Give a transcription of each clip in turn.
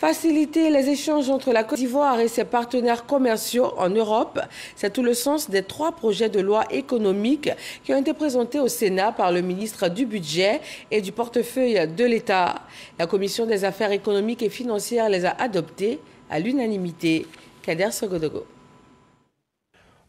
Faciliter les échanges entre la Côte d'Ivoire et ses partenaires commerciaux en Europe, c'est tout le sens des 3 projets de loi économiques qui ont été présentés au Sénat par le ministre du Budget et du portefeuille de l'État. La Commission des affaires économiques et financières les a adoptés à l'unanimité. Kader Sogodogo.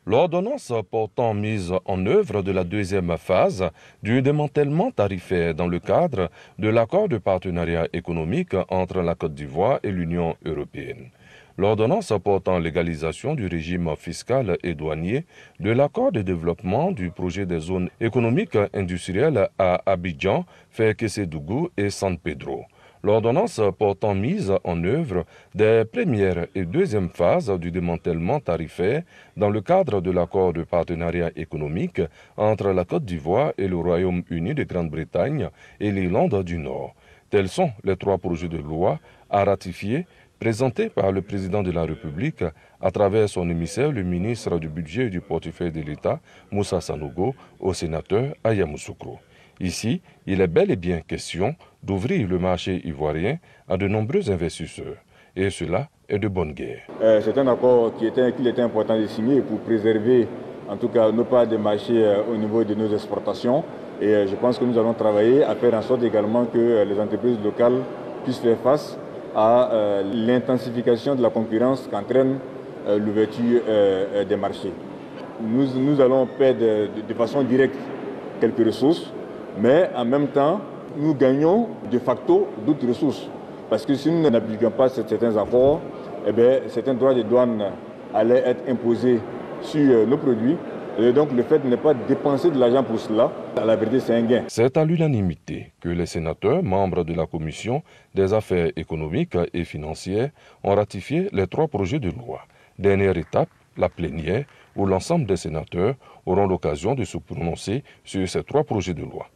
L'ordonnance portant mise en œuvre de la deuxième phase du démantèlement tarifaire dans le cadre de l'accord de partenariat économique entre la Côte d'Ivoire et l'Union européenne. L'ordonnance portant légalisation du régime fiscal et douanier de l'accord de développement du projet des zones économiques industrielles à Abidjan, Fès-Késédougou et San Pedro. L'ordonnance portant mise en œuvre des premières et deuxième phases du démantèlement tarifaire dans le cadre de l'accord de partenariat économique entre la Côte d'Ivoire et le Royaume-Uni de Grande-Bretagne et l'Irlande du Nord. Tels sont les 3 projets de loi à ratifier présentés par le président de la République à travers son émissaire, le ministre du Budget et du portefeuille de l'État, Moussa Sanogo, au sénateur Aya Yamoussoukro. Ici, il est bel et bien question d'ouvrir le marché ivoirien à de nombreux investisseurs. Et cela est de bonne guerre. C'est un accord qu'il était important de signer pour préserver en tout cas nos parts de marché au niveau de nos exportations. Et je pense que nous allons travailler à faire en sorte également que les entreprises locales puissent faire face à l'intensification de la concurrence qu'entraîne l'ouverture des marchés. Nous allons perdre de façon directe quelques ressources, mais en même temps, nous gagnons de facto d'autres ressources. Parce que si nous n'appliquons pas certains accords, certains droits de douane allaient être imposés sur nos produits. Et donc le fait de ne pas dépenser de l'argent pour cela, à la vérité, c'est un gain. C'est à l'unanimité que les sénateurs, membres de la Commission des affaires économiques et financières, ont ratifié les 3 projets de loi. Dernière étape, la plénière, où l'ensemble des sénateurs auront l'occasion de se prononcer sur ces 3 projets de loi.